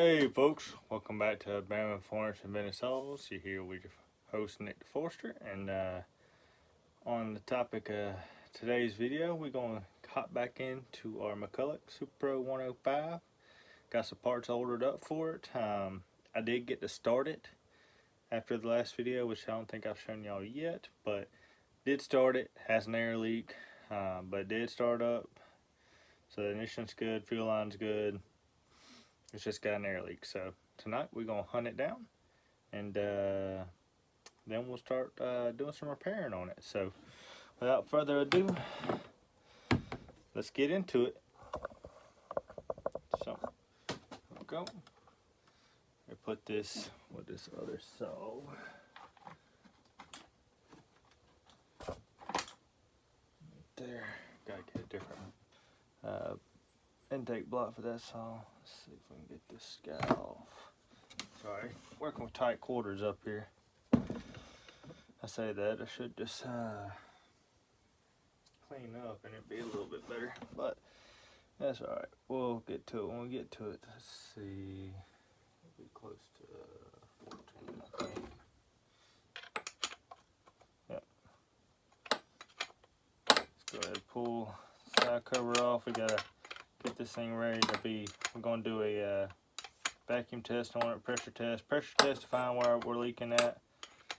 Hey folks, welcome back to Bama Florence and Venezuela. You're here with your host Nick Forster, and on the topic of today's video, we're going to hop back into our Mcculloch SP105. Got some parts ordered up for it. I did get to start it after the last video, which I don't think I've shown y'all yet, but did start it. Has an air leak, but did start up. So the ignition's good, fuel line's good. It's just got an air leak. So tonight we're gonna hunt it down, and then we'll start doing some repairing on it. So without further ado, let's get into it. So here we go. I put this with this other saw. Right there. Gotta get a different intake block for that saw. Let's see if we can get this guy off. Sorry, working with tight quarters up here. I say that, I should just clean up and it'd be a little bit better, but that's alright. We'll get to it when we get to it. Let's see, it'll be close to 14, I think. Yep. Let's go ahead and pull the side cover off. We gotta get this thing ready to be, we're going to do a vacuum test on it, pressure test to find where we're leaking at.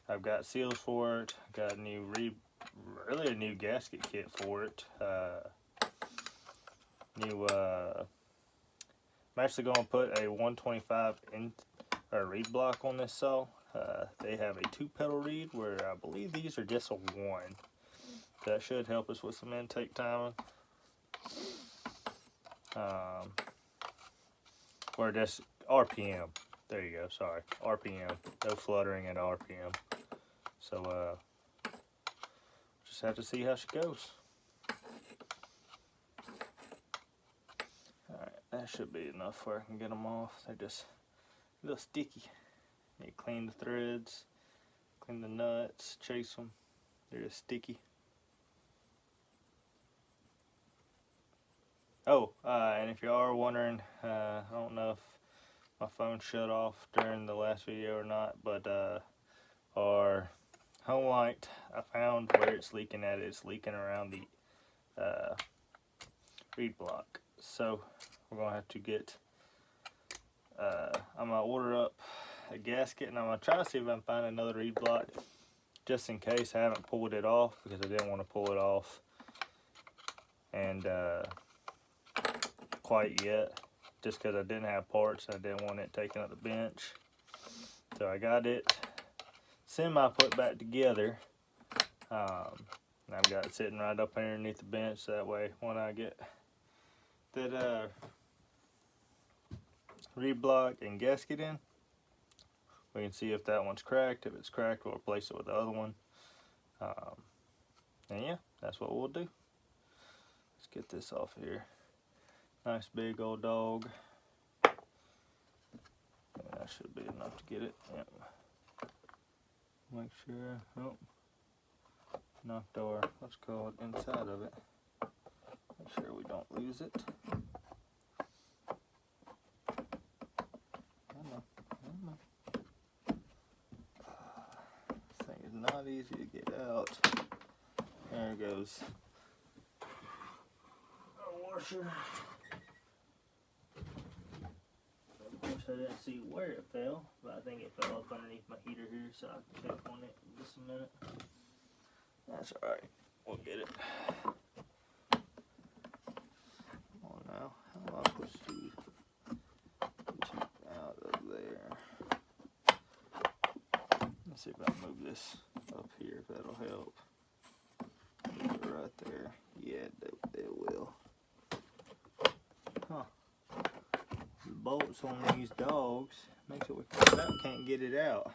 I've got seals for it, got a new really a new gasket kit for it. I'm actually going to put a 125 reed block on this saw. They have a 2-pedal reed, where I believe these are just a 1. That should help us with some intake timing. Or just RPM. There you go, sorry. RPM. No fluttering at RPM. So, just have to see how she goes. Alright, that should be enough where I can get them off. They're just a little sticky. Need to clean the threads, clean the nuts, chase them. They're just sticky. Oh, and if you are wondering, I don't know if my phone shut off during the last video or not, but our home light, I found where it's leaking at. It's leaking around the reed block. So we're going to have to get, I'm going to order up a gasket, and I'm going to try to see if I can find another reed block, just in case I haven't pulled it off, because I didn't want to pull it off and quite yet, just because I didn't have parts. I didn't want it taking up the bench. So I got it semi put back together. And I've got it sitting right up underneath the bench, so that way when I get that reed block and gasket in, we can see if that one's cracked. If it's cracked, we'll replace it with the other one. And yeah, that's what we'll do. Let's get this off here. Nice big old dog. Yeah, that should be enough to get it. Yep. Make sure, oh, knocked our, let's call it, inside of it. Make sure we don't lose it. This thing is not easy to get out. There it goes. Our washer. I didn't see where it fell, but I think it fell up underneath my heater here, so I can check on it in just a minute. That's alright, we'll get it. Come on now, how am I supposed to get you out of there? Let's see if I can move this up here, if that'll help. Move it right there. Yeah, it will. Huh. Bolts on these dogs makes it can't get it out.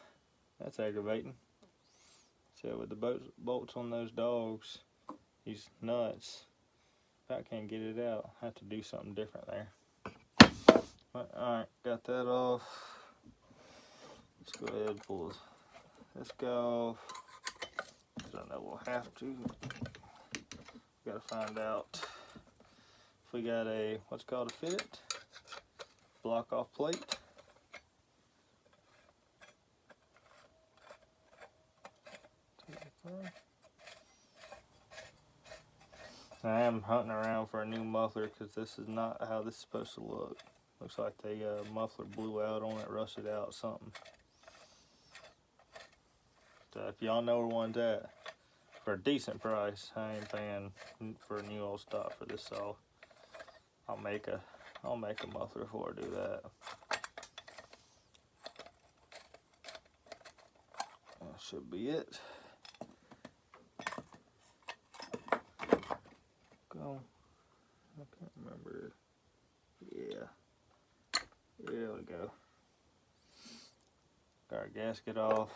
That's aggravating. So with the bolts on those dogs, these nuts, if I can't get it out, I have to do something different there. But alright, got that off. Let's go ahead and pull this guy off, because I know we'll have to. Gotta find out if we got a, what's called a fitted block off plate. I am hunting around for a new muffler because this is not how this is supposed to look. Looks like the muffler blew out on it, rusted out, something. So if y'all know where one's at, for a decent price, I ain't paying for a new old stock for this saw. I'll make a muffler before I do that. That should be it. Go. I can't remember. Yeah. There we go. Got our gasket off.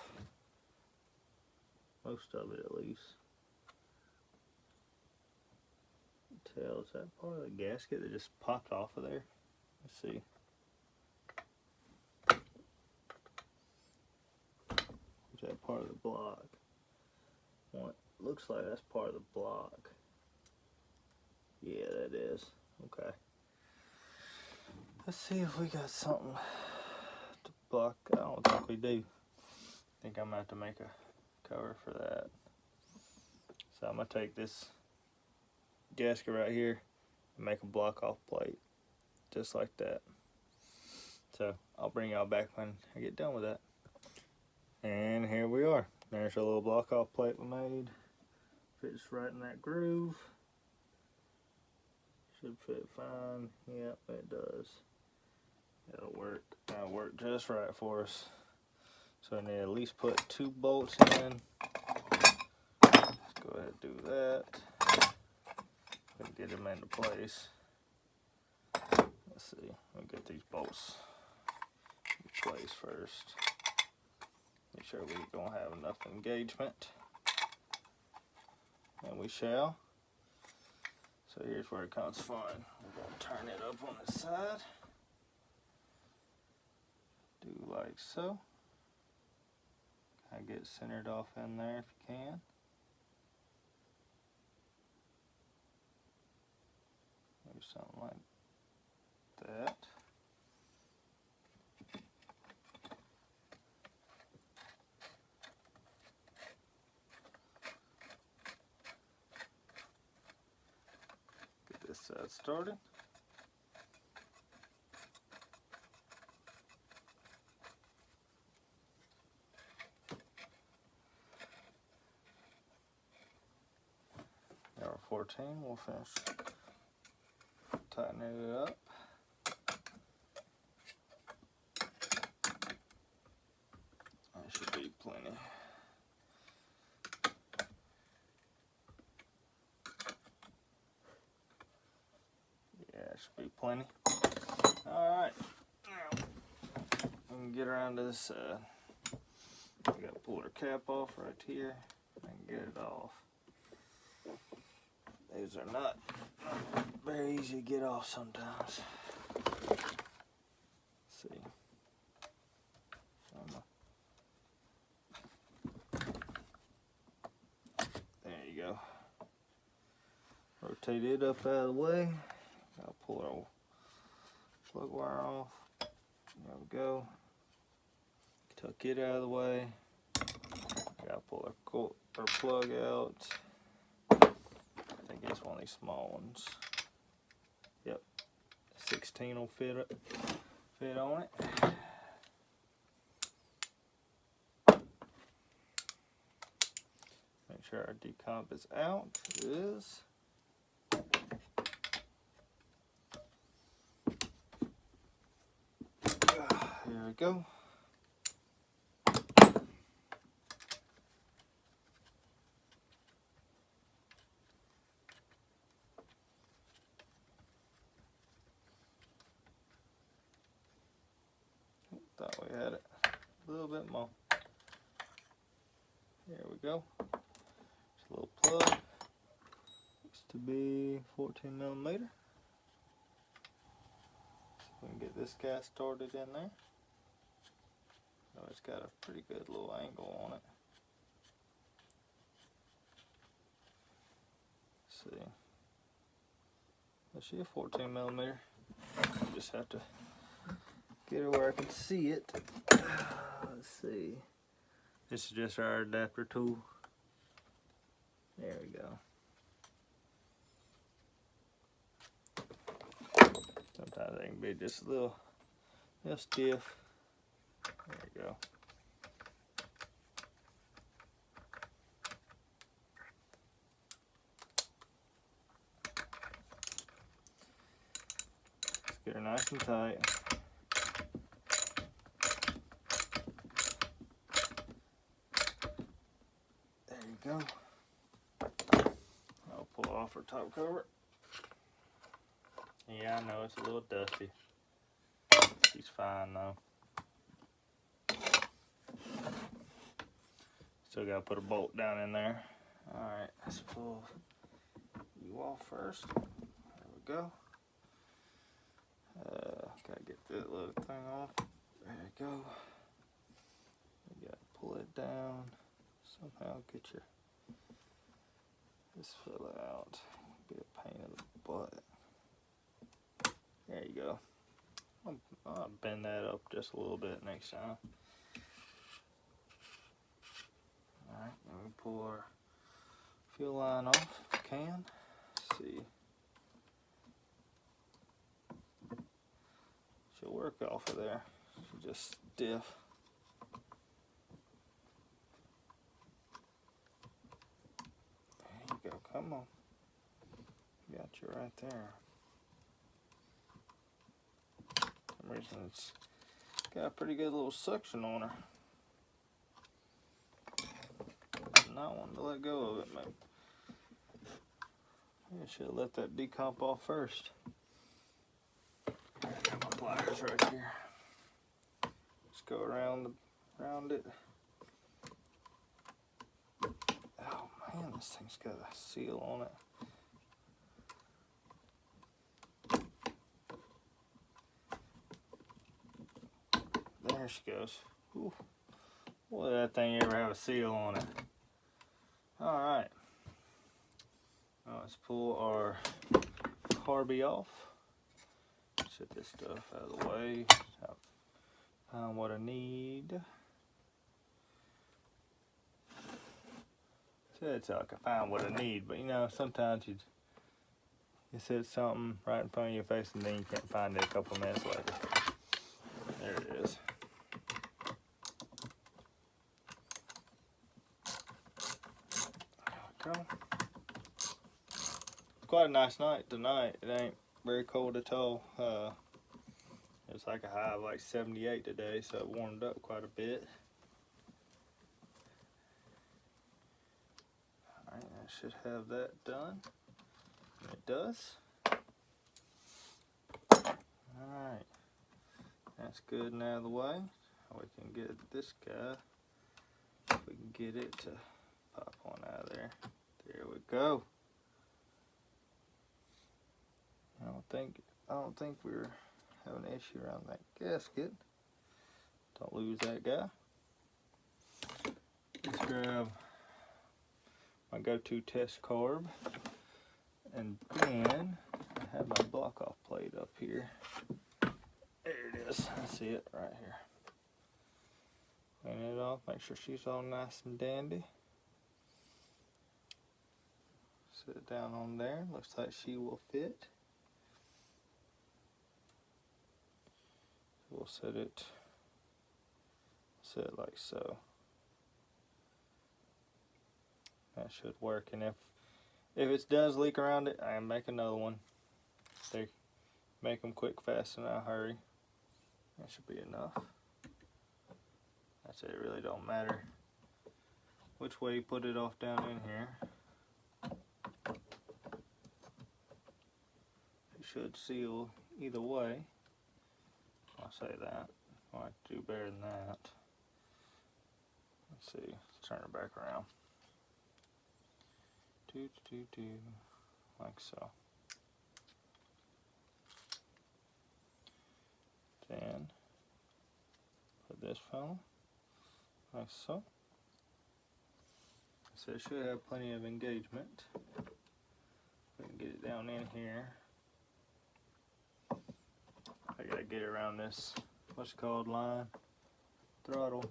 Most of it, at least. Tell, is that part of the gasket that just popped off of there? Let's see. Is that part of the block? What looks like that's part of the block. Yeah, that is. Okay. Let's see if we got something to block. I don't think we do. I think I'm gonna have to make a cover for that. So I'm gonna take this gasket right here and make a block off plate. Just like that. So I'll bring y'all back when I get done with that. And here we are. There's a little block off plate we made. Fits right in that groove. Should fit fine. Yep, it does. That'll work. That'll work just right for us. So I need to at least put 2 bolts in. Let's go ahead and do that. And get them into place. Let's see. We'll get these bolts in place first. Make sure we don't have enough engagement. And we shall. So here's where it comes fun. We're going to turn it up on the side. Do like so. Kind of get centered off in there if you can. Maybe something like that. Get this side started. Number 14, we'll finish tightening it up. That should be plenty. Yeah, it should be plenty. Alright, now we can get around to this side. We gotta pull our cap off right here and get it off. These are not very easy to get off sometimes. Let's see. There you go. Rotate it up out of the way. I'll pull our plug wire off. There we go. Tuck it out of the way. Gotta pull our plug out. I think it's one of these small ones. Yep. 16 will fit on it. Make sure our decomp is out. It is. Here we go. Thought we had it a little bit more. Here we go. Just a little plug. Looks to be 14 millimeter. So we can get this guy started in there. Oh, it's got a pretty good little angle on it. Let's see. Let's see a 14 millimeter. You just have to get it where I can see it. Let's see. This is just our adapter tool There we go. Sometimes they can be just a little stiff. There you go. Let's get her nice and tight. There you go. I'll pull off her top cover. Yeah, I know it's a little dusty. She's fine though. Still gotta put a bolt down in there. Alright, let's pull you off first. There we go. Gotta get that little thing off. There you go. You gotta pull it down. Somehow get this fella out. Be a pain in the butt. There you go. I'll bend that up just a little bit next time. Alright, now we pull our fuel line off if we can. Let's see. She'll work off of there. She's just stiff. There you go, come on. Got you right there. For some reason it's got a pretty good little suction on her. Not wanting to let go of it, maybe. I should have let that decomp off first. I got my pliers right here. Just go around it. Oh man, this thing's got a seal on it. There she goes. Ooh. Boy, that thing ever have a seal on it. Alright. Now let's pull our carby off. Set this stuff out of the way. Find what I need. Said so I can find what I need, but you know, sometimes you set something right in front of your face and then you can't find it a couple minutes later. There it is. There we go. Quite a nice night tonight. It ain't very cold at all. It's like a high of like 78 today, so it warmed up quite a bit. Alright, I should have that done. It does. Alright, that's good and out of the way. We can get this guy, if we can get it to pop on out of there. There we go. I don't think we're having an issue around that gasket. Don't lose that guy. Let's grab my go-to test carb, and then I have my block off plate up here. There it is. I see it right here. Clean it off. Make sure she's all nice and dandy. Set it down on there. Looks like she will fit. We'll set it like so. That should work, and if it does leak around it, I make another one. They make them quick, fast, and in a hurry. That should be enough. That's it. It really don't matter which way you put it off down in here. It should seal either way. I'll say that. I like to do better than that. Let's see. Let's turn it back around. Like so. Then put this fella like so. So it should have plenty of engagement. We can get it down in here. I gotta get around this, what's it called, line, throttle.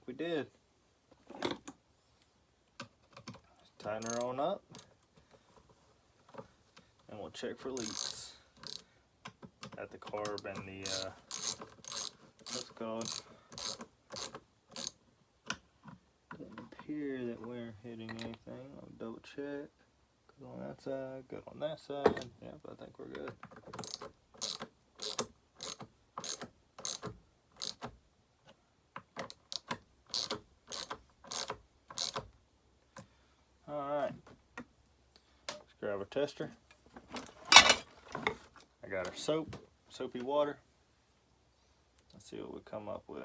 we did. Tighten her on up, and we'll check for leaks at the carb and the what's it called? Doesn't appear that we're hitting anything. I'll double check. Good on that side, good on that side. Yep, I think we're good. Alright, let's grab a tester. I got our soapy water. Let's see what we come up with.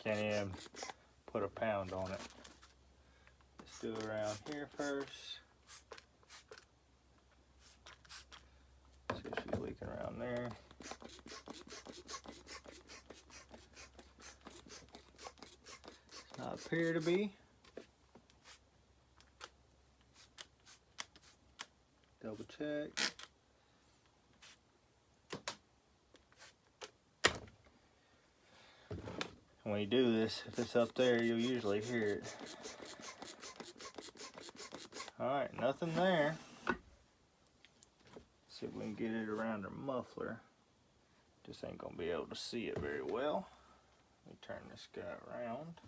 Can't even put a pound on it. Let's do it around here first. See if she's leaking around there. Does not appear to be. Double check. When you do this, if it's up there, you'll usually hear it. Alright, nothing there. See if we can get it around her muffler. Just ain't gonna be able to see it very well. Let me turn this guy around.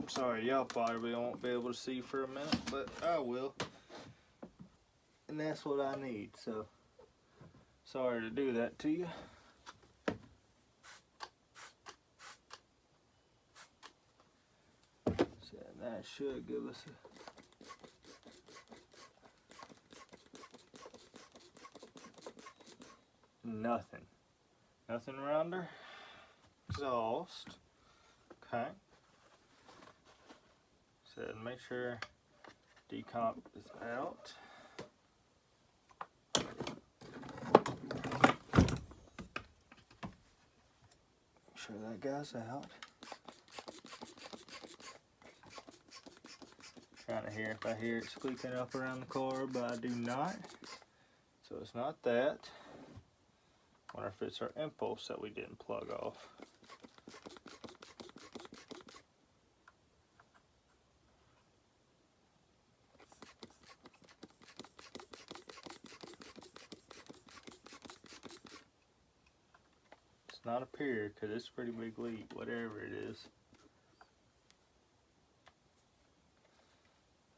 I'm sorry, y'all probably won't be able to see for a minute, but I will. And that's what I need, so sorry to do that to you. So that should give us nothing around her exhaust. Okay, so make sure decomp is out. Make sure that guy's out. Trying to hear if I hear it squeaking up around the carb, but I do not. So it's not that. Wonder if it's our impulse that we didn't plug off. It's not appear because it's a pretty big leak, whatever it is.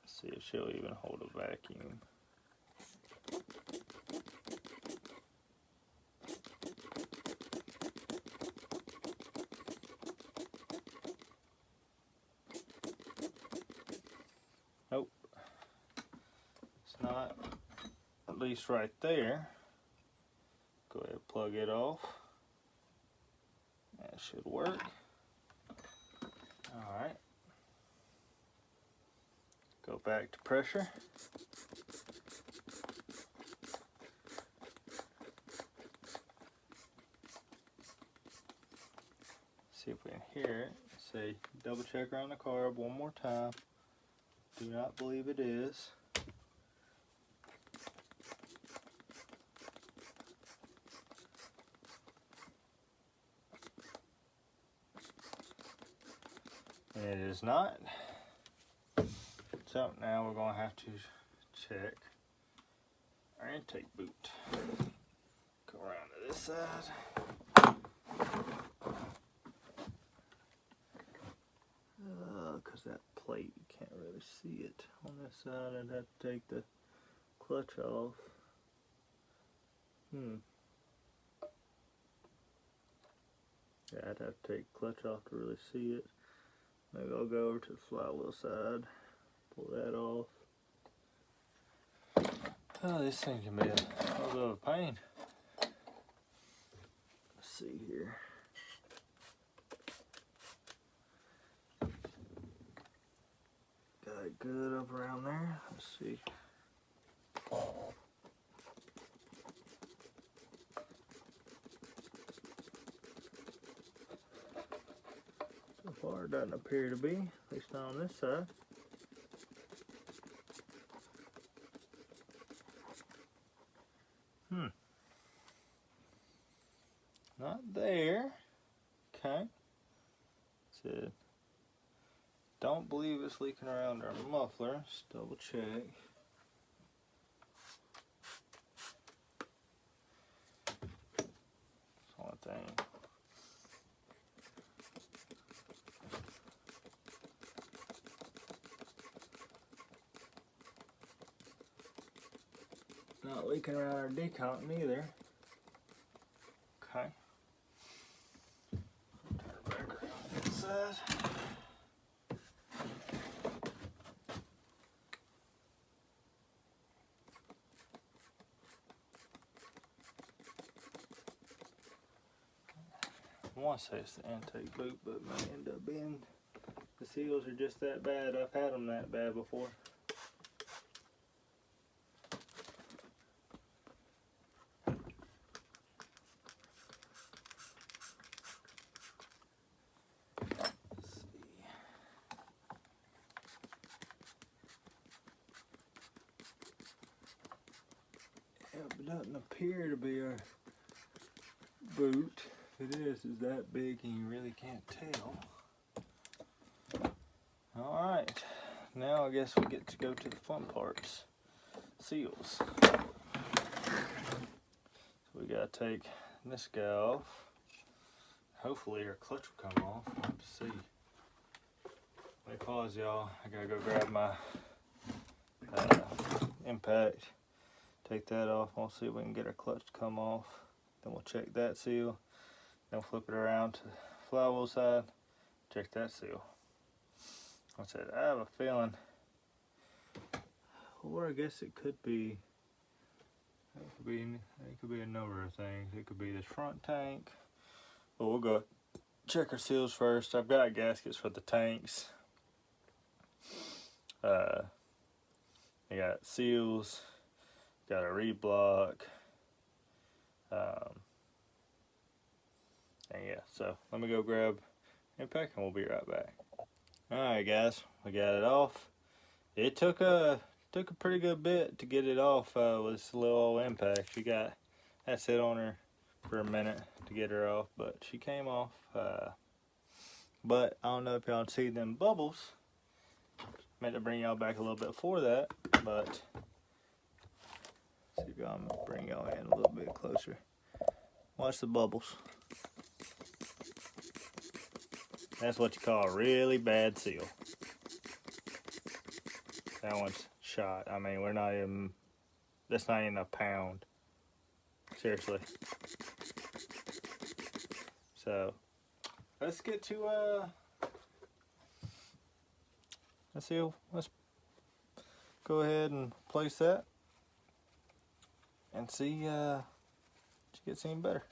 Let's see if she'll even hold a vacuum. Nope. It's not, at least right there. Go ahead and plug it off. That should work. Alright. Go back to pressure. See if we can hear it. Say, double check around the carb one more time. Do not believe it is. And it is not. So now we're going to have to check our intake boot. Go around to this side. Because that plate, you can't really see it. On this side, I'd have to take the clutch off. Yeah, I'd have to take the clutch off to really see it. Maybe I'll go over to the flywheel side, pull that off. Oh, this thing can be a little bit of a pain. Let's see here. Got it good up around there. Let's see. So far it doesn't appear to be, at least not on this side. Not there. Okay. Said, don't believe it's leaking around our muffler. Let's double check. That's the only thing. Not leaking around our decant either. Okay. Turn it back around this side. I want to say it's the intake boot, but it may end up being the seals are just that bad. I've had them that bad before. It doesn't appear to be our boot. If it is that big and you really can't tell. Alright, now I guess we get to go to the fun parts. Seals. So we gotta take this guy off. Hopefully our clutch will come off. We'll have to see. Let me pause, y'all. I gotta go grab my impact. Take that off. We'll see if we can get our clutch to come off. Then we'll check that seal. Then flip it around to the flywheel side. Check that seal. I said I have a feeling, or I guess it could be. It could be a number of things. It could be this front tank. But we'll go check our seals first. I've got gaskets for the tanks. I got seals. Got a reed-block. And yeah, so let me go grab impact and we'll be right back. Alright guys, we got it off. It took a pretty good bit to get it off with this little old impact. She got that sit on her for a minute to get her off, but she came off. But I don't know if y'all see them bubbles. Meant to bring y'all back a little bit for that, but see if I'm gonna bring y'all in a little bit closer. Watch the bubbles. That's what you call a really bad seal. That one's shot. I mean, that's not even a pound. Seriously. So, let's get to, let's go ahead and place that and see if it gets any better.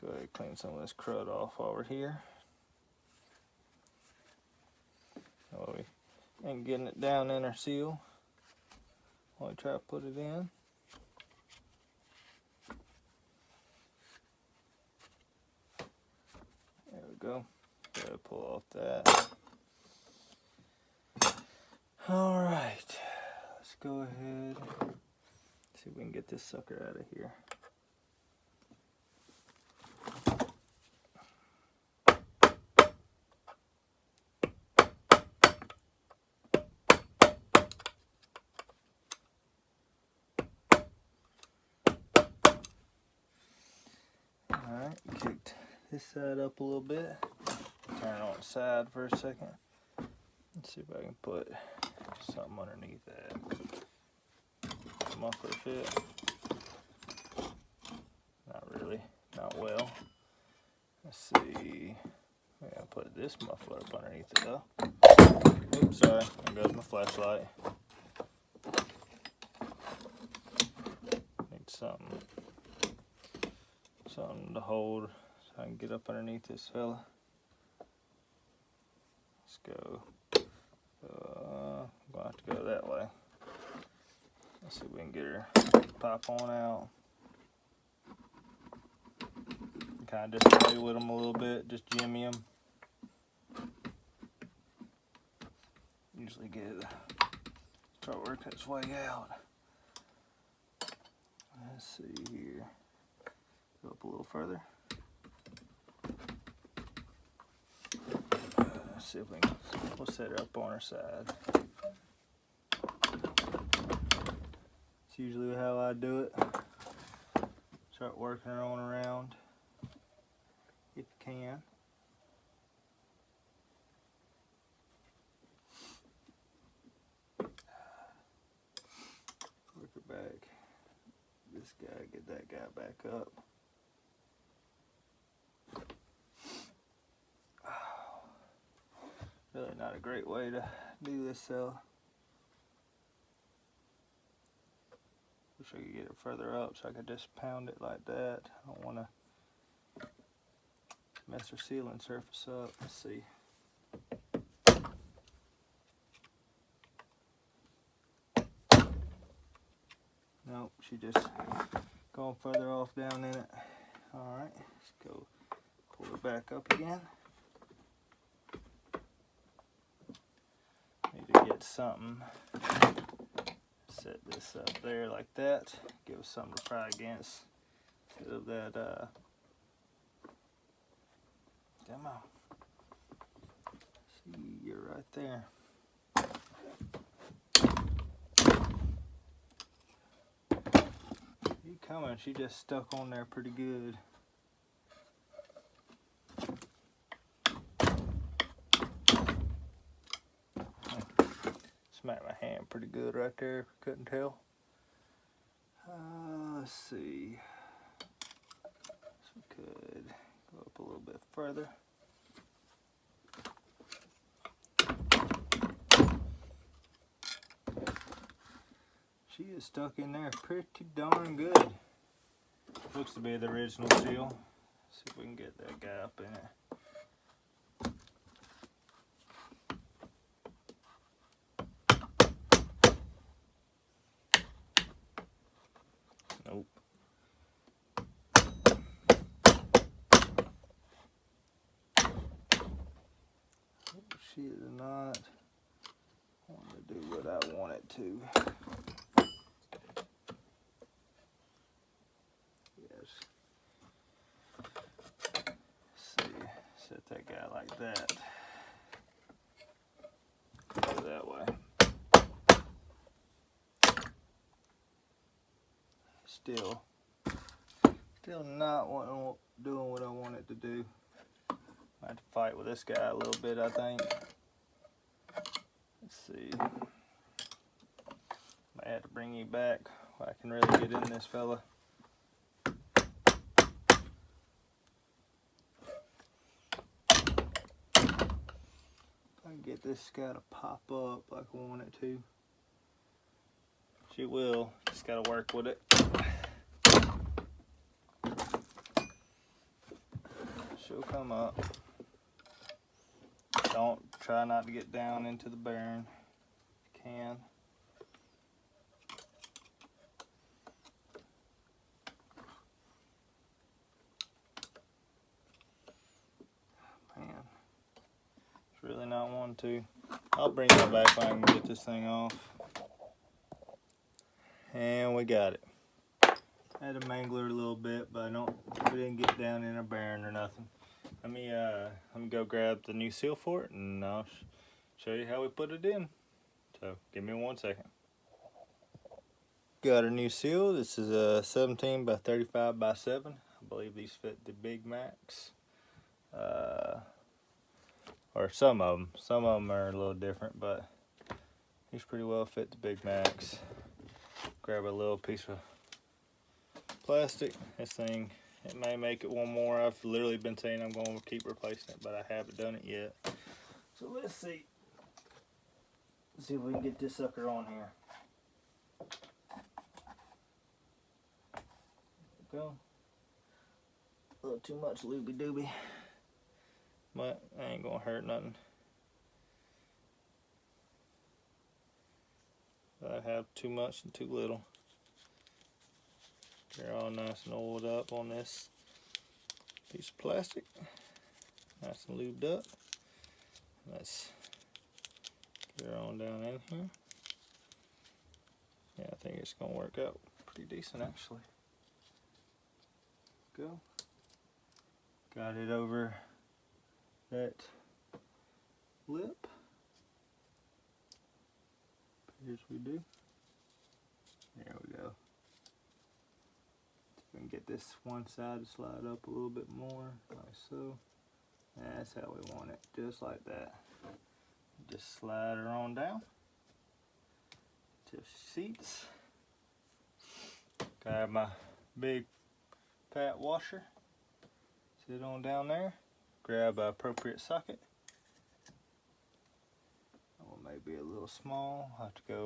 Go ahead and clean some of this crud off while we're here. Oh, we ain't getting it down in our seal while we try to put it in. There we go. Go ahead and pull off that. Alright, let's go ahead, see if we can get this sucker out of here. Alright, kicked this side up a little bit. Turn it on its side for a second. Let's see if I can put something underneath that. Muffler fit. Not really, not well. Let's see. I'm gonna put this muffler up underneath it though. Oops, sorry. There goes my flashlight. Need something to hold so I can get up underneath this fella. Let's go. I'm gonna have to go that way. Let's see if we can get her pop on out. Kind of just play with them a little bit, just jimmy them. Usually get it, try to work its way out. Let's Let's see here. Go up a little further. Let's see if we can, we'll set it up on our side. It's usually how I do it. Start working her on around if you can. Work her back. This guy, get that guy back up. Really not a great way to do this cell. Wish I could get it further up so I could just pound it like that. I don't want to mess her sealing surface up. Let's see. Nope, she just going further off down in it. Alright, let's go pull her back up again. Need to get something. Set this up there like that. Give us something to pry against. Instead of that, come on. See, you're right there. You coming? She just stuck on there pretty good. Smacked my hand pretty good right there, if you couldn't tell. Let's see. So we could go up a little bit further. She is stuck in there pretty darn good. Looks to be the original seal. See if we can get that guy up in there. Nope. She is not wanting to do what I want it to. Yes. See, set that guy like that. Go that way. Still not doing what I want it to do. I have to fight with this guy a little bit, I think. Let's see. Might have to bring you back so I can really get in this fella. I can get this guy to pop up like I want it to. She will, just gotta work with it. She'll come up. Don't try not to get down into the burn. You can. Man, it's really not wanting to. I'll bring that back when I can get this thing off. And we got it. I had to mangle her a little bit, but we didn't get down in a burn or nothing. Let me go grab the new seal for it, and I'll show you how we put it in. So give me 1 second. Got our new seal. This is a 17 by 35 by 7. I believe these fit the Big Macs. Or some of them. Some of them are a little different, but these pretty well fit the Big Macs. Grab a little piece of plastic. This thing, it may make it one more. I've literally been saying I'm going to keep replacing it, but I haven't done it yet. So let's see. Let's see if we can get this sucker on here. There we go. A little too much looby dooby, but I ain't gonna hurt nothing. I have too much and too little. They're all nice and oiled up on this piece of plastic. Nice and lubed up. Let's get her on down in here. Yeah, I think it's gonna work out pretty decent actually. go. Got it over that lip. Appears we do. There we go. We can get this one side to slide up a little bit more, like so. That's how we want it, just like that. Just slide her on down till she seats. Grab my big pat washer, sit on down there, grab an appropriate socket. That one may be a little small, I'll have to go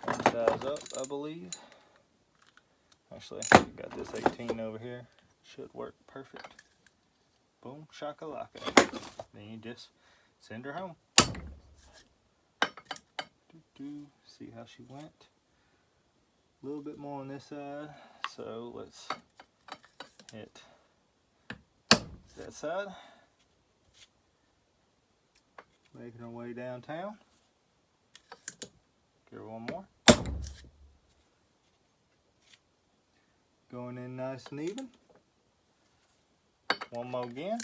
one size up, I believe. Actually, I got this 18 over here, should work perfect. Boom, shakalaka. Then you just send her home. See how she went? A little bit more on this side, so let's hit that side. Making our way downtown. Give her one more. Going in nice and even. One more again.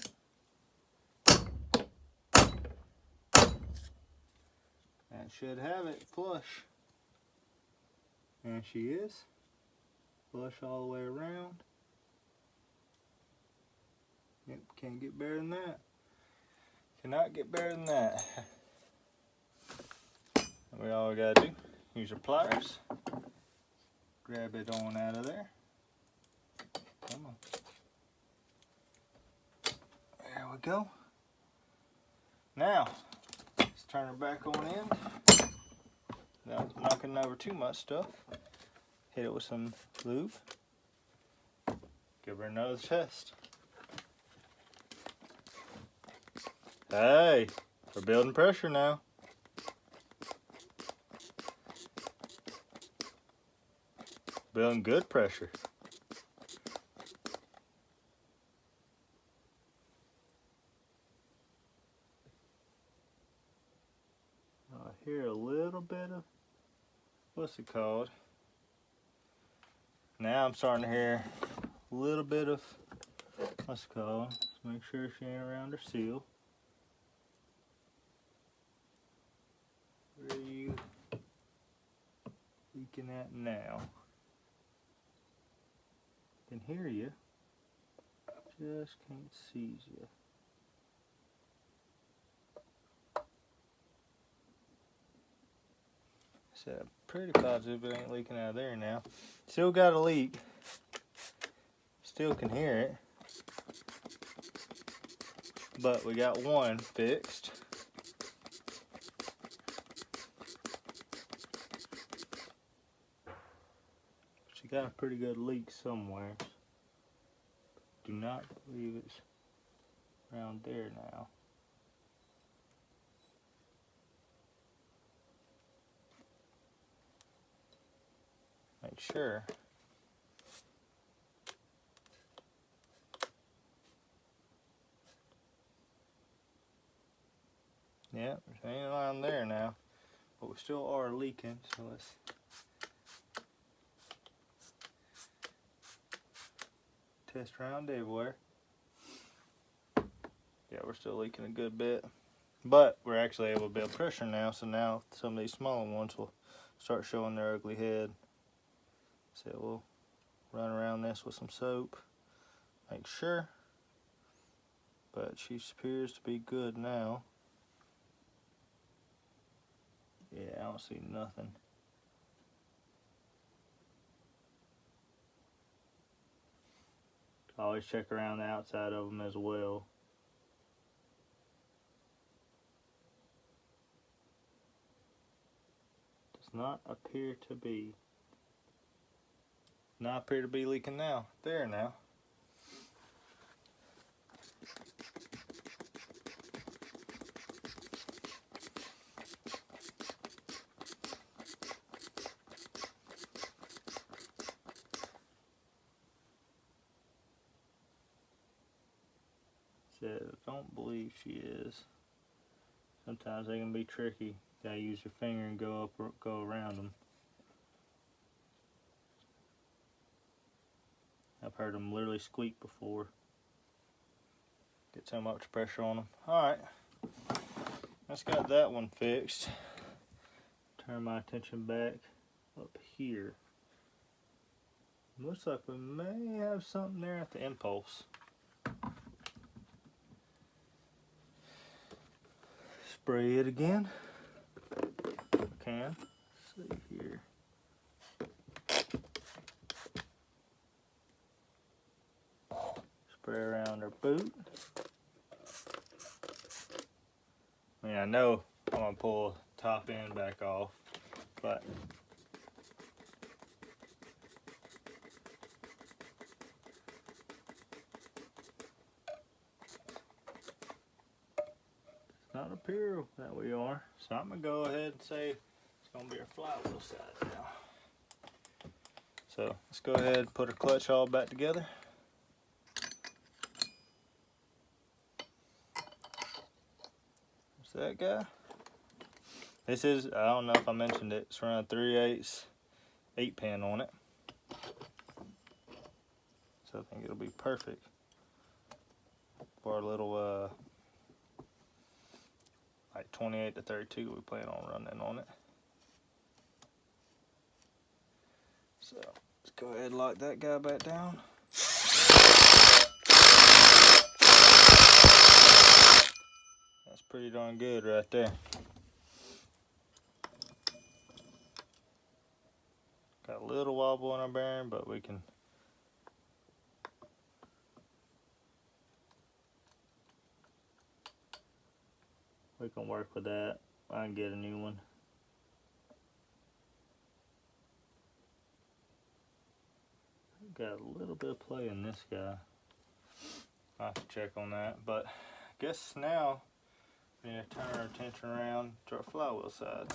And should have it flush. And she is. Flush all the way around. Yep, can't get better than that. Cannot get better than that. And all we gotta do, use our pliers. Grab it on out of there. Come on. There we go. Now, let's turn her back on in. Without knocking over too much stuff. Hit it with some lube. Give her another test. Hey, we're building pressure now. Building good pressure. I hear a little bit of, what's it called? Now I'm starting to hear a little bit of, what's it called? Let's make sure she ain't around her seal. Where are you leaking at now? Can hear you, just can't see you. So I'm pretty positive it ain't leaking out of there now. Still got a leak. Still can hear it. But we got one fixed. She got a pretty good leak somewhere. Do not believe it's around there now. Make sure. Yep, there ain't around there now. But we still are leaking, so let's test around everywhere. Yeah, we're still leaking a good bit. But we're actually able to build pressure now, so now some of these smaller ones will start showing their ugly head. So we'll run around this with some soap, make sure. But she appears to be good now. Yeah, I don't see nothing. Always check around the outside of them as well. Does not appear to be. Not appear to be leaking now. There now. Said, I don't believe she is. Sometimes they can be tricky. Gotta use your finger and go up or go around them. I've heard them literally squeak before. Get so much pressure on them. Alright, that's got that one fixed. Turn my attention back up here. Looks like we may have something there at the impulse. Spray it again. Can. Let's see here. Spray around our boot. I mean, I know I'm gonna pull the top end back off, but it's not up here that we are. So I'm gonna go ahead and say it's gonna be our flywheel side now. So let's go ahead and put our clutch all back together. That guy. This is, I don't know if I mentioned it, it's around 3/8 8-pin on it. So I think it'll be perfect for our little like 28 to 32 we plan on running on it. So let's go ahead and lock that guy back down. That's pretty darn good right there. Got a little wobble in our bearing, but we can work with that. I can get a new one. Got a little bit of play in this guy. I'll have to check on that, but I guess now we need to turn our attention around to our flywheel side.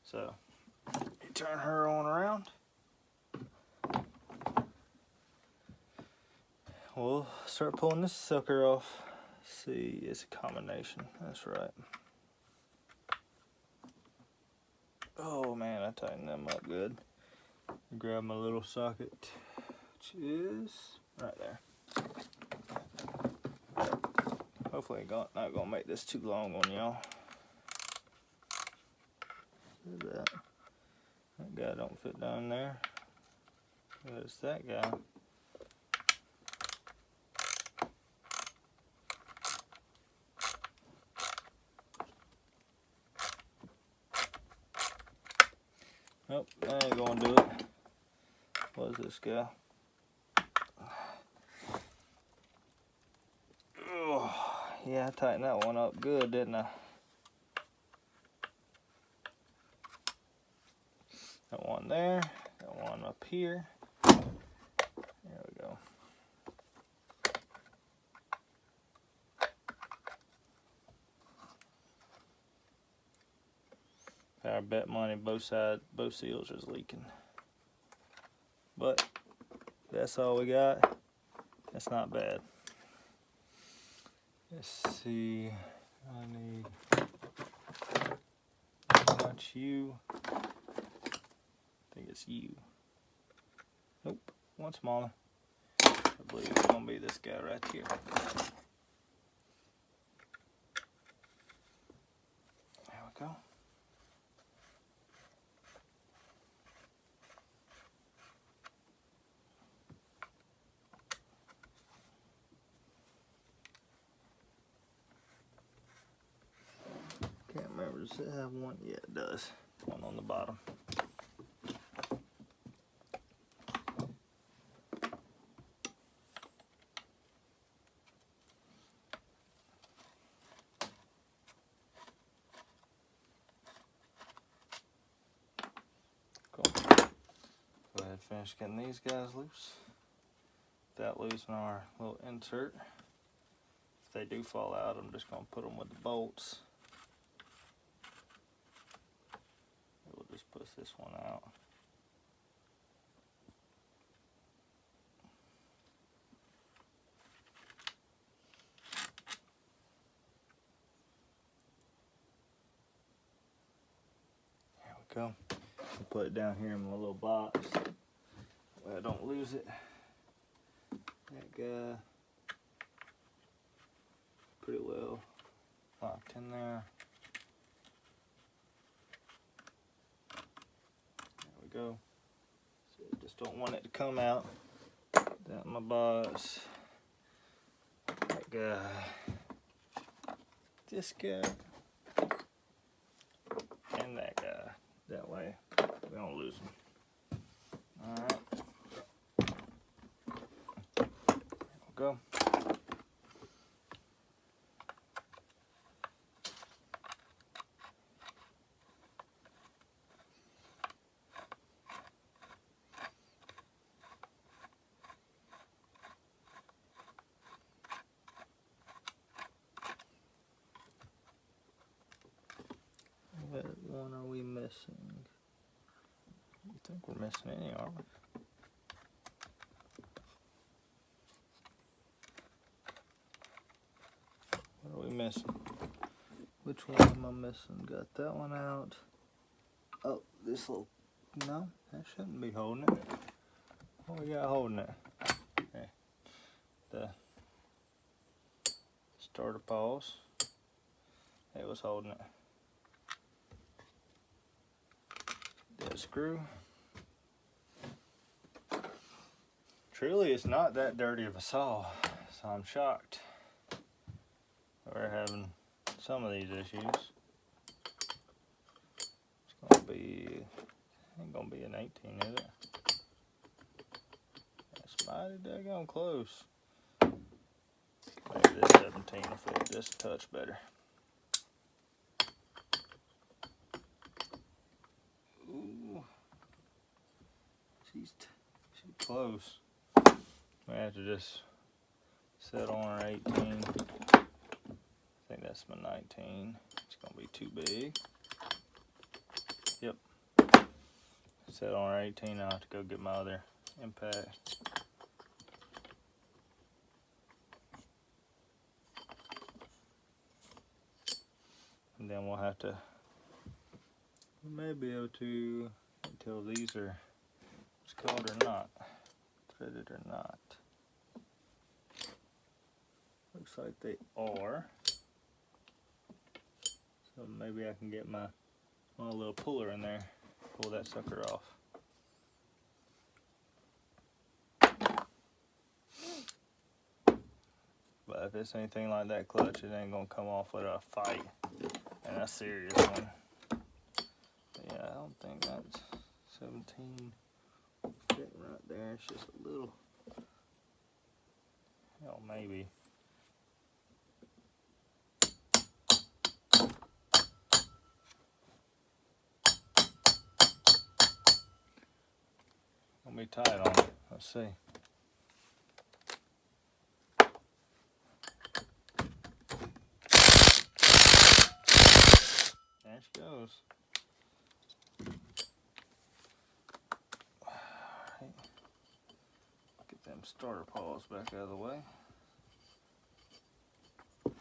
So you turn her on around. We'll start pulling this sucker off. See, it's a combination. That's right. Oh man, I tightened them up good. Grab my little socket, which is right there. Hopefully not gonna make this too long on y'all. See that? That guy don't fit down there. There's that guy. Nope, that ain't gonna do it. What's this guy? Oh, yeah, I tightened that one up good, didn't I? That one there, that one up here. There we go. I bet money both seals is leaking. But that's all we got. That's not bad. Let's see. I need how much you. I think it's you. Nope, one smaller. I believe it's gonna be this guy right here. There we go. Can't remember, does it have one? Yeah, it does. One on the bottom. Cool. Go ahead and finish getting these guys loose. Without losing our little insert. If they do fall out, I'm just going to put them with the bolts. We'll just push this one out. There we go. I'll put it down here in my little box. That way I don't lose it. That guy pretty well locked in there. There we go. So just don't want it to come out. That my box. That guy. This guy. And that guy. That way we don't lose them. Alright. There we go. What one are we missing? You think we're missing any, aren't we? What are we missing? Which one am I missing? Got that one out. Oh, this little, no, that shouldn't be holding it. What we got holding it? Okay. The starter pause. It was holding it. Dead screw. Truly, it's not that dirty of a saw, so I'm shocked. We're having some of these issues. It's gonna be, ain't gonna be an 18, is it? That's mighty daggone close. Maybe this 17 will fit this a touch better. Ooh, she's close. I have to just set on her 18. I think that's my 19. It's gonna be too big. Yep. Set on her 18. I'll have to go get my other impact. And then we'll have to, we may be able to, until these are what's called or not, threaded or not. Looks like they are. So maybe I can get my little puller in there, pull that sucker off. But if it's anything like that clutch, it ain't gonna come off without a fight. And a serious one. But yeah, I don't think that's 17 fitting right there. It's just a little, hell, maybe. Gonna be tight on it. Let's see. There she goes. Alright. Get them starter paws back out of the way. See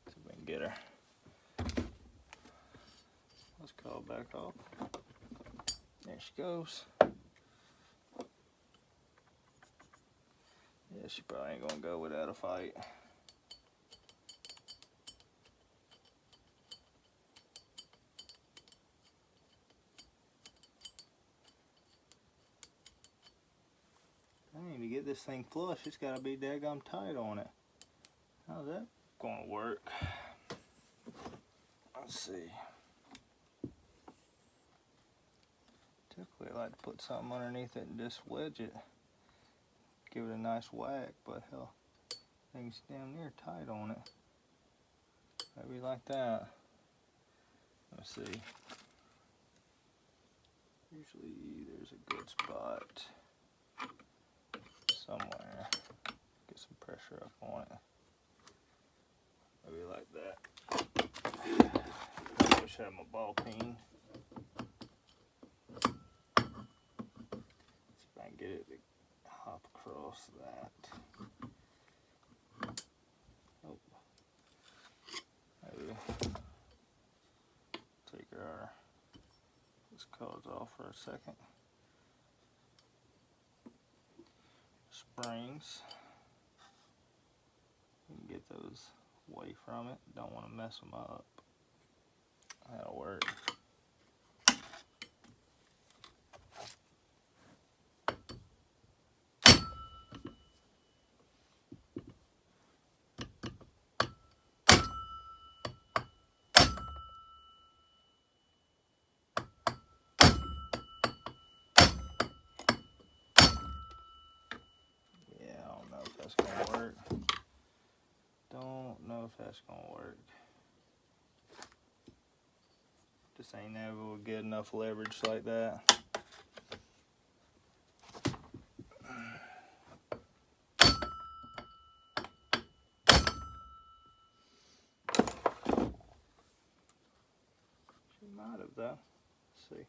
if we can get her. Let's call back off. There she goes. Yeah, she probably ain't gonna go without a fight. I need to get this thing flush. It's gotta be daggum tight on it. How's that gonna work? Let's see. Typically I like to put something underneath it and just wedge it. Give it a nice whack, but hell, thing's damn near tight on it. Maybe like that. Let's see. Usually there's a good spot somewhere. Get some pressure up on it. Maybe like that. I wish I had my ball peen. See if I can get it to hop across that. Oh. Maybe take our cause off for a second. springs. You can get those away from it. Don't want to mess them up. That'll work. Don't know if that's gonna work. Just ain't never will get enough leverage like that. She might have though. Let's see.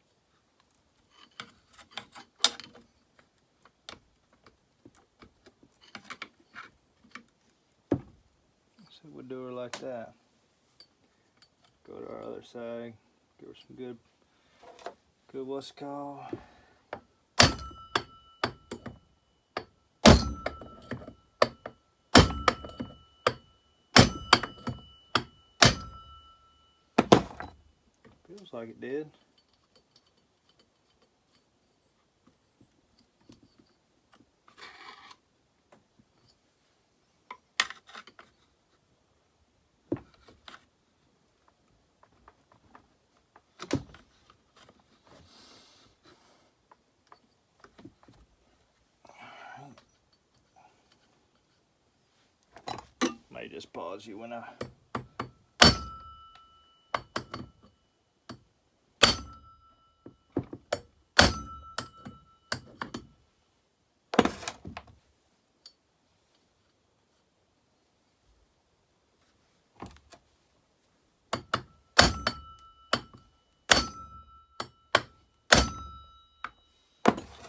So we'll do her like that. Go to our other side. Give her some good what's it called. Feels like it did. May just pause you when I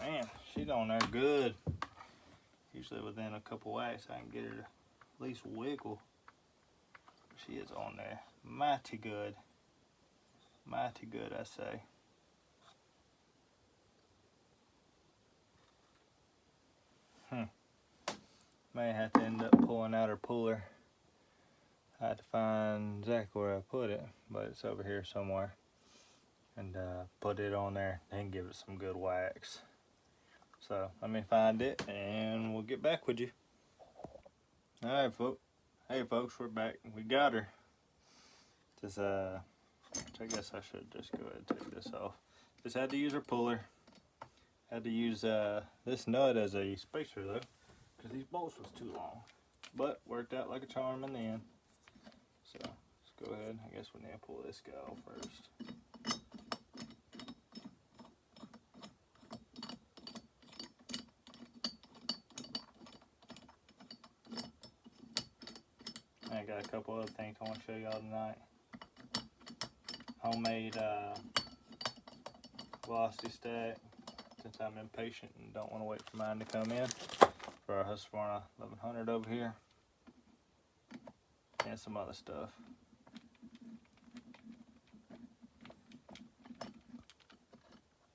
man, she's on there good. Usually within a couple whacks I can get her to at least wiggle. She is on there. Mighty good. Mighty good, I say. May have to end up pulling out her puller. I had to find exactly where I put it, but it's over here somewhere. And put it on there and give it some good wax. So let me find it and we'll get back with you. Alright folks. Hey folks, we're back. We got her. Just I guess I should just go ahead and take this off. Just had to use her puller. Had to use this nut as a spacer though, because these bolts was too long. But worked out like a charm in the end. So let's go ahead. I guess we need to pull this guy off first. I got a couple other things I want to show y'all tonight. Homemade velocity stack, since I'm impatient and don't want to wait for mine to come in, for our Husqvarna 1100 over here, and some other stuff.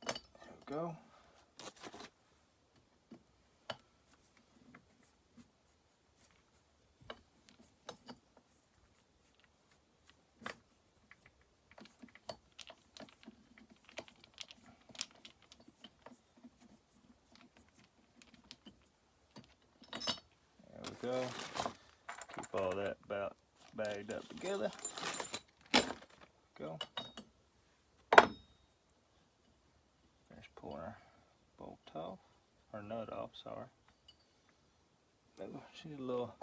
There we go. Go. Keep all that about bagged up together. Go. Finish pulling our bolt off, or nut off, sorry. Oh, she's a little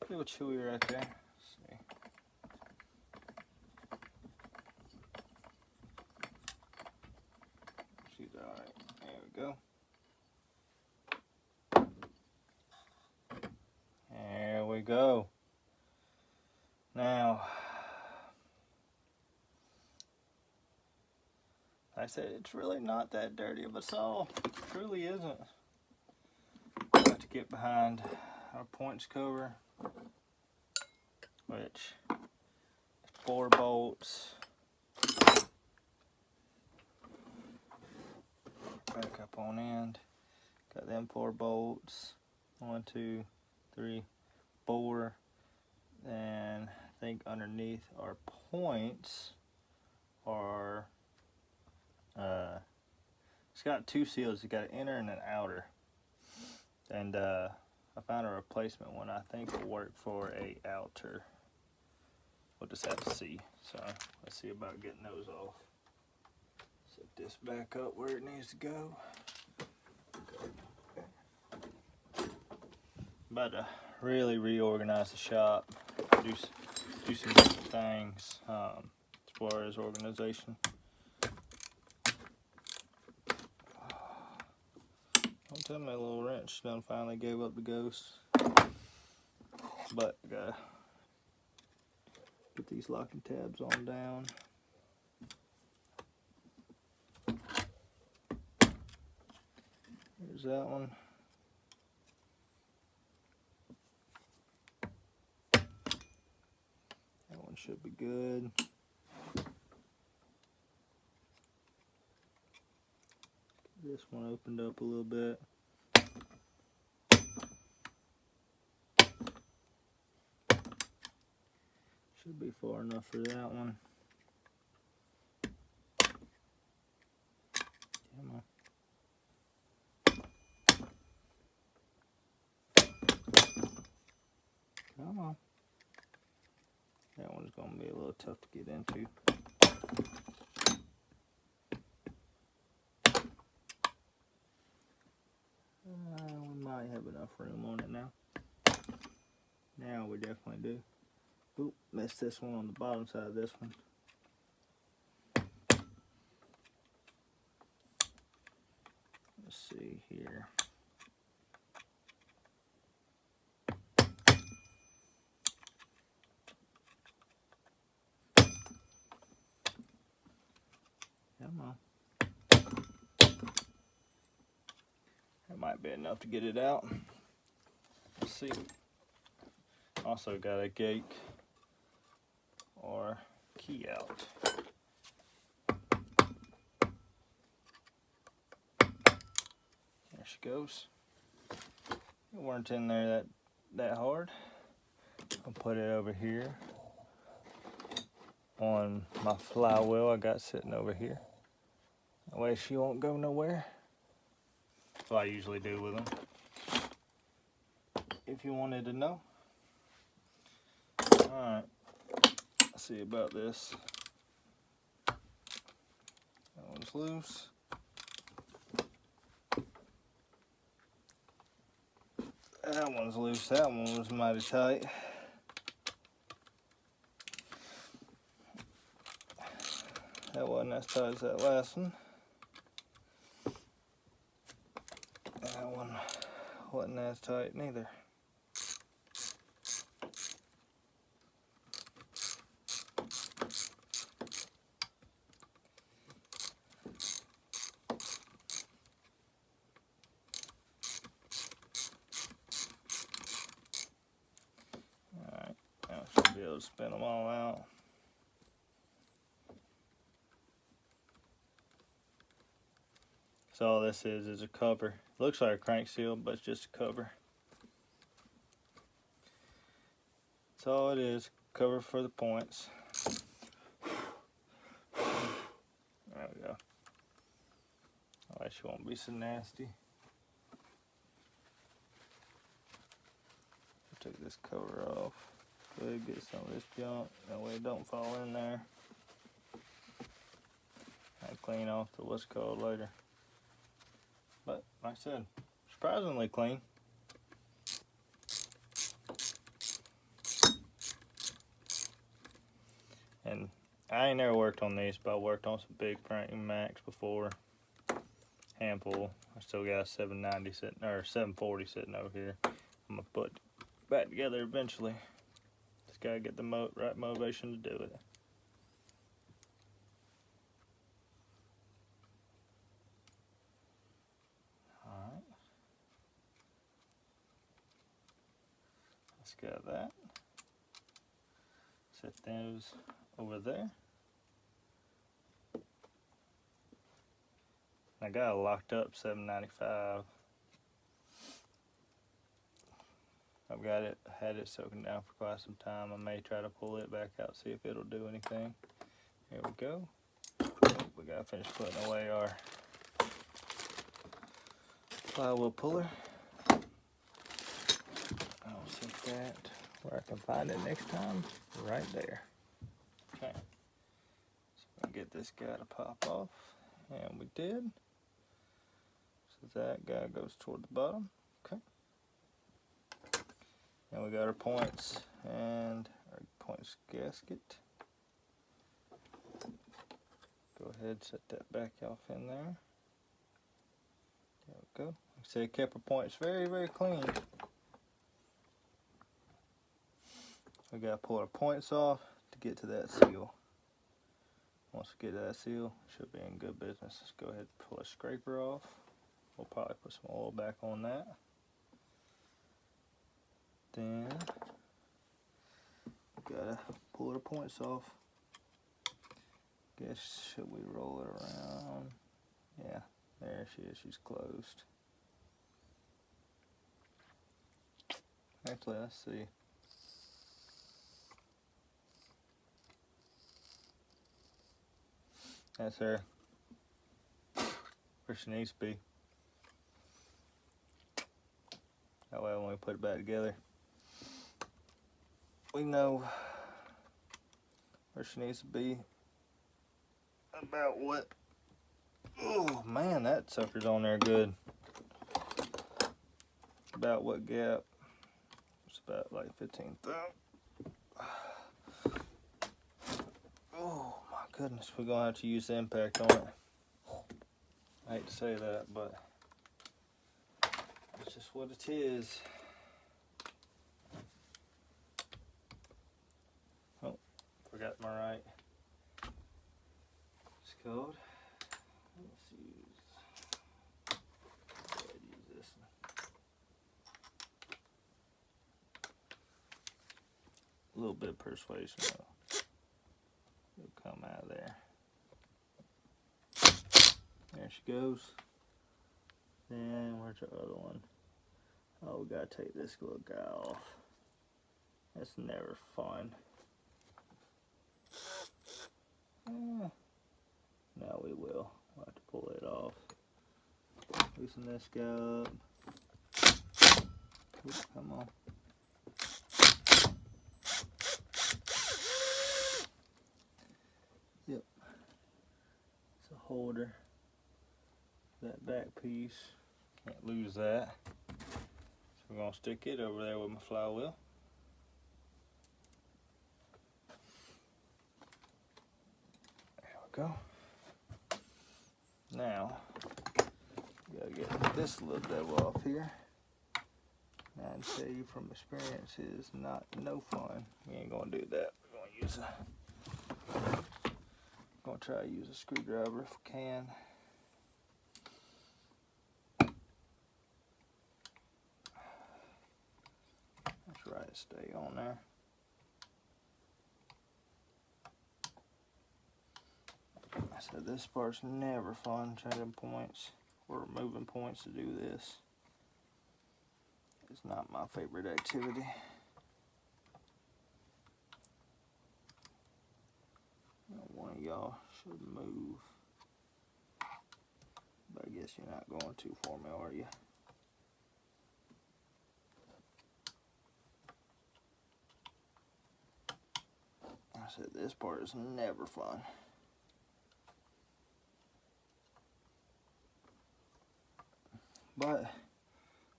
chewy right there. Let's see. She's alright. There we go. There we go. Now, like I said, it's really not that dirty of a saw. It truly isn't. Got to get behind our points cover, which is 4 bolts. Back up on end. Got them 4 bolts. 1, 2, 3, 4. And I think underneath our points are, it's got 2 seals. It's got an inner and an outer. And I found a replacement one I think will work for a outer. We'll just have to see. So let's see about getting those off. Set this back up where it needs to go. About to really reorganize the shop, do some different things as far as organization. Don't tell me a little wrench done finally gave up the ghost. But gotta get these locking tabs on down. Here's that one. That one should be good. This one opened up a little bit. Should be far enough for that one. Come on. Come on. That one's going to be a little tough to get into. We might have enough room on it now. Now we definitely do. Oop, missed this one on the bottom side of this one. Let's see here. Come on. That might be enough to get it out. Let's see. Also got a gate or key out. There she goes. It weren't in there that hard. I'll put it over here on my flywheel I got sitting over here. That way she won't go nowhere. That's what I usually do with them. If you wanted to know. Alright, let's see about this. That one's loose. That one's loose. That one was mighty tight. That wasn't as tight as that last one. That one wasn't as tight neither. Alright, now I should be able to spin them all out. So all this is a cover. Looks like a crank seal, but it's just a cover. That's all it is, cover for the points. There we go. Alright, she won't be so nasty. Take this cover off. Go ahead and get some of this junk. That way it don't fall in there. I'll clean off the what's called later. But like I said, surprisingly clean. And I ain't never worked on these, but I worked on some big frame Macs before. Handful. I still got a 790 sitting, or 740 sitting over here. I'm gonna put back together eventually. Just gotta get the right motivation to do it. Alright. Let's get that. Set those over there. I got a locked up 795. I've had it soaking down for quite some time. I may try to pull it back out, see if it'll do anything. Here we go. We gotta finish putting away our flywheel puller. I'll set that where I can find it next time, right there. Okay, so we get this guy to pop off, and we did. So that guy goes toward the bottom. Okay. And we got our points and our points gasket. Go ahead, set that back off in there. There we go. Like I said, kept our points very, very clean. We gotta pull our points off to get to that seal. Once we get to that seal, should be in good business. Let's go ahead and pull a scraper off. We'll probably put some oil back on that. Then we gotta pull our points off. Guess, should we roll it around? Yeah, there she is, she's closed. Actually, let's see. That's her. Where she needs to be. That way when we put it back together, we know where she needs to be. About what? Oh man, that sucker's on there good. About what gap? It's about like 15 thou. Oh my goodness, we're gonna have to use the impact on it. I hate to say that, but it's just what it is. Oh, forgot my right. Code. Let's use this one. A little bit of persuasion will come out of there. There she goes. Then where's the other one? Oh, we gotta take this little guy off. That's never fun. Now we will. We'll have to pull it off. Loosen this guy up. Oops, come on. Yep. It's a holder. That back piece. Can't lose that. So we're going to stick it over there with my flywheel. There we go. Now, you gotta get this little devil off here. Now, I tell you from experience, it is no fun. We ain't gonna do that. We're gonna try to use a screwdriver if we can. That's right, stay on there. I said this part's never fun, changing points or removing points to do this. It's not my favorite activity. One of y'all should move. But I guess you're not going to for me, are you? I said this part is never fun. But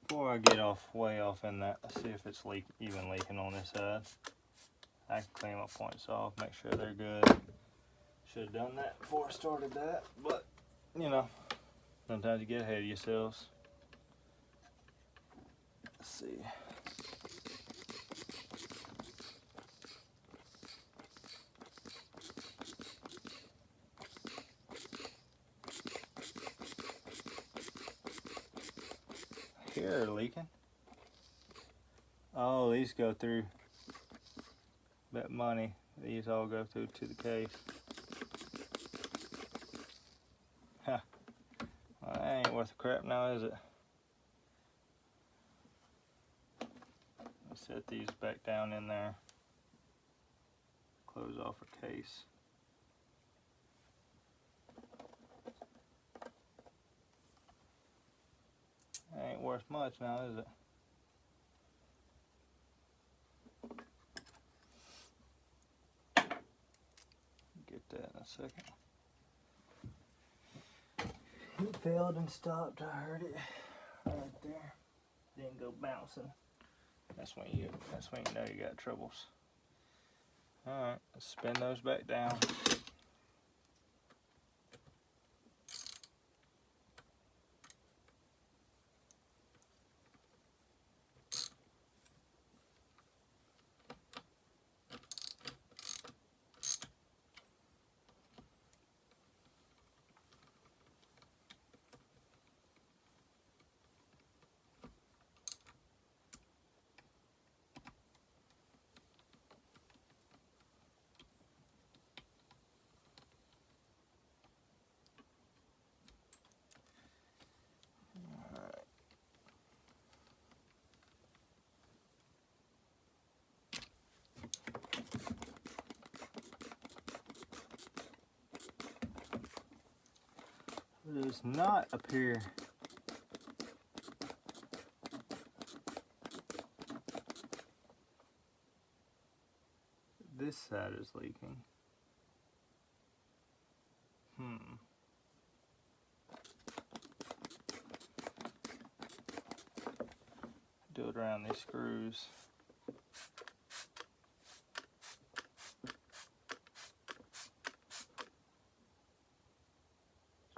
before I get way off in that, let's see if it's even leaking on this side. I can clean my points off, make sure they're good. Should have done that before I started that, but you know, sometimes you get ahead of yourselves. Let's see. Here leaking. Oh, these go through. Bet money these all go through to the case. Huh. Well, that ain't worth the crap now, is it? set these back down in there. Close off her case. Ain't worth much now, is it? Get that in a second. It failed and stopped. I heard it right there. Didn't go bouncing. That's when you know you got troubles. All right, let's spin those back down. It does not appear this side is leaking. Do it around these screws.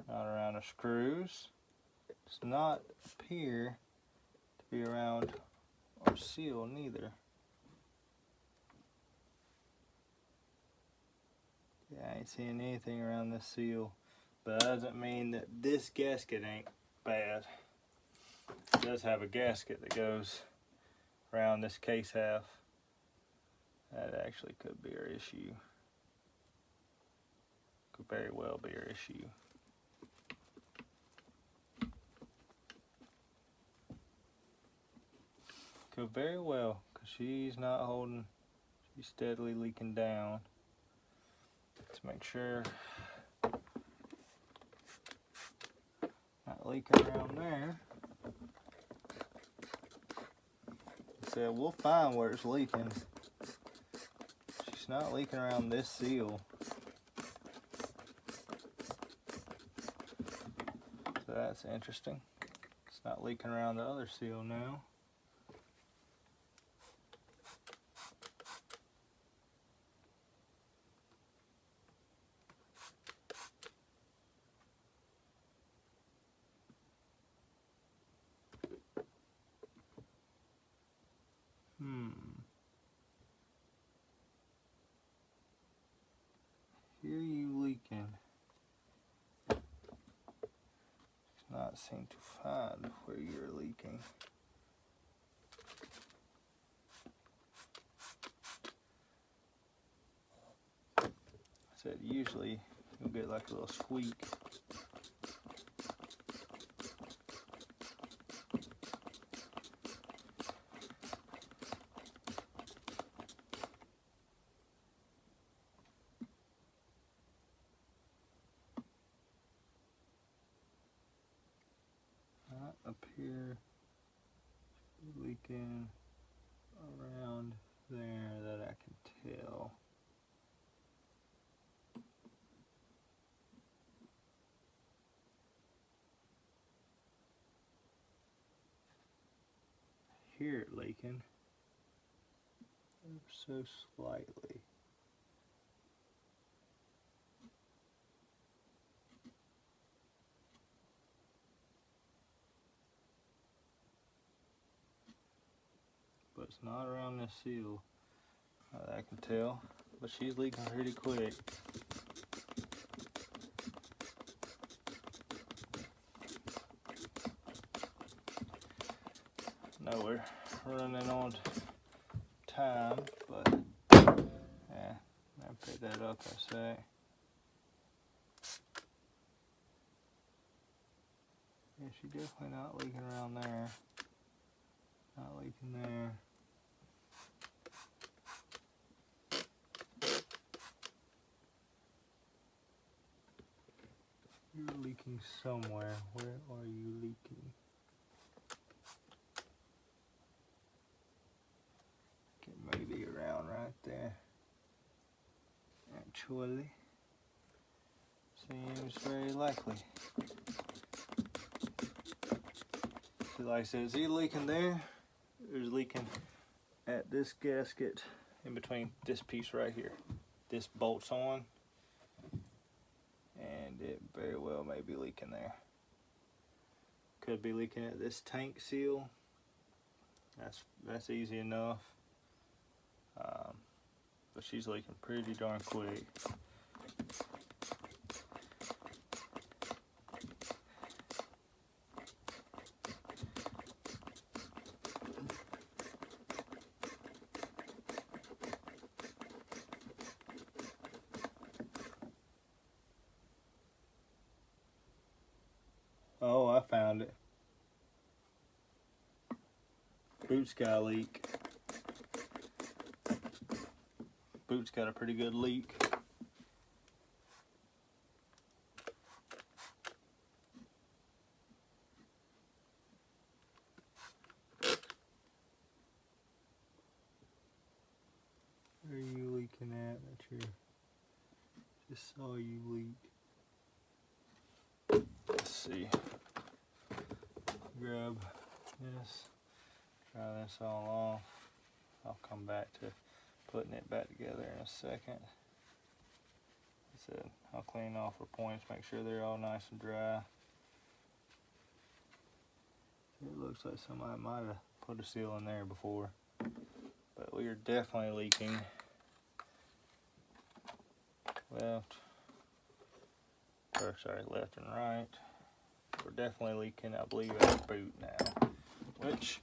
Not around the screws. Does not appear to be around our seal neither. Yeah, I ain't seeing anything around this seal, but that doesn't mean that this gasket ain't bad. It does have a gasket that goes around this case half. That actually could be our issue. Could very well be our issue. Could very well, because she's not holding, she's steadily leaking down. Let's make sure not leaking around there. So we'll find where it's leaking. She's not leaking around this seal. So that's interesting. It's not leaking around the other seal now. Hear you leaking. Not seem to find where you're leaking. I said usually you'll get like a little squeak. Up here, leaking around there that I can tell. Hear it leaking ever so slightly. But it's not around this seal that I can tell, but she's leaking pretty quick. No, we're running on time, but yeah, I'll pick that up in a sec. Yeah, she's definitely not leaking around there. Not leaking there. leaking somewhere. Where are you leaking? Okay, maybe around right there. Actually, seems very likely. So like I said, is he leaking there? There's leaking at this gasket in between this piece right here. This bolts on, and it very well may be leaking there. Could be leaking at this tank seal. That's easy enough. But she's leaking pretty darn quick. Oh, I found it. Boot's got a leak. Boot's got a pretty good leak. Where are you leaking at? Just saw you leak. Let's see. Grab this. Try this all off. I'll come back to putting it back together in a second. I said I'll clean off her points, make sure they're all nice and dry. It looks like somebody might have put a seal in there before, but we are definitely leaking left and right. We're definitely leaking, I believe, at the boot now, which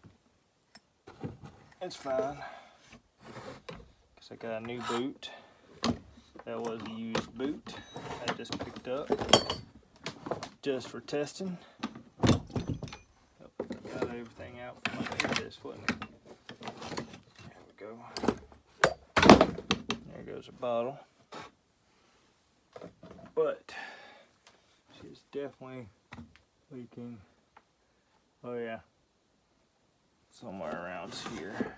it's fine, because I got a new boot. That was a used boot I just picked up just for testing. Oh, got everything out from underneath this, wasn't it? There we go. There goes a bottle. But she's definitely leaking. Oh yeah, somewhere around here.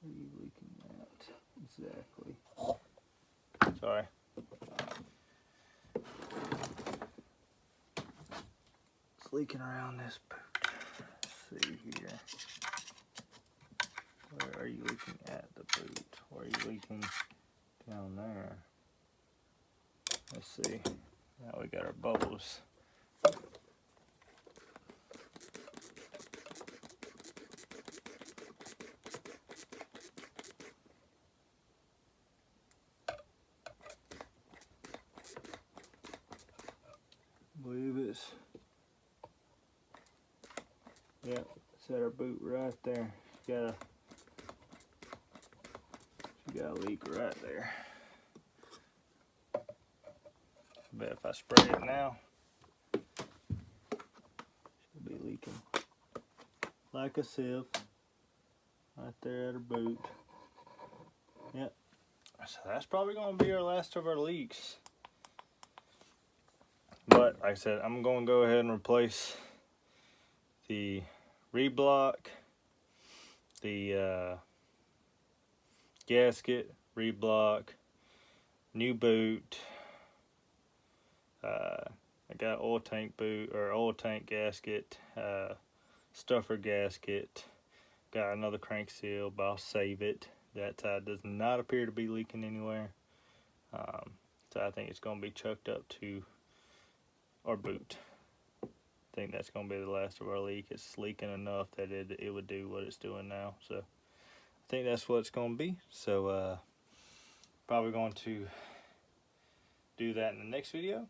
Where are you leaking at? Exactly. Sorry. It's leaking around this boot. Let's see here. Where are you leaking at the boot? Where are you leaking down there? Let's see. Now we got our bubbles. I believe it's, yep, it's at our boot right there. She got a leak right there. Bet if I spray it now, she'll be leaking like a sieve right there at her boot. Yep. So that's probably going to be our last of our leaks. But like I said, I'm going to go ahead and replace the reblock, the gasket, reblock, new boot. I got oil tank boot or oil tank gasket, stuffer gasket. Got another crank seal, but I'll save it. That side does not appear to be leaking anywhere. So I think it's going to be chucked up to our boot. I think that's going to be the last of our leak. It's leaking enough that it would do what it's doing now. So I think that's what it's going to be. So probably going to do that in the next video.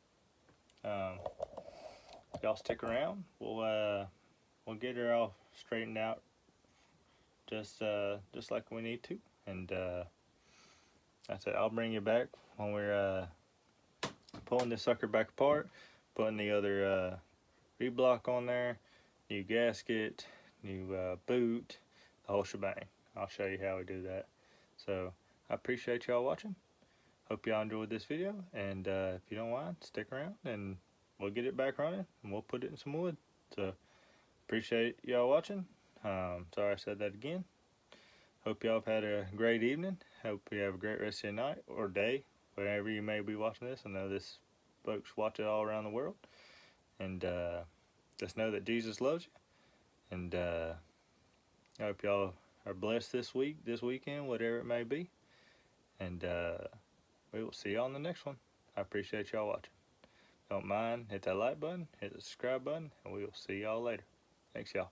Y'all stick around. We'll get her all straightened out just like we need to, and that's it. I'll bring you back when we're pulling this sucker back apart, putting the other reblock on there, new gasket, new boot, the whole shebang. I'll show you how we do that. So I appreciate y'all watching. hope y'all enjoyed this video, and if you don't mind, stick around and we'll get it back running and we'll put it in some wood. So appreciate y'all watching. Sorry I said that again. Hope y'all have had a great evening. Hope you have a great rest of your night or day, whenever you may be watching this. I know this folks watch it all around the world. And just know that Jesus loves you. And I hope y'all are blessed this week, this weekend, whatever it may be. And we will see y'all on the next one. I appreciate y'all watching. Don't mind, hit that like button, hit the subscribe button, and we will see y'all later. Thanks, y'all.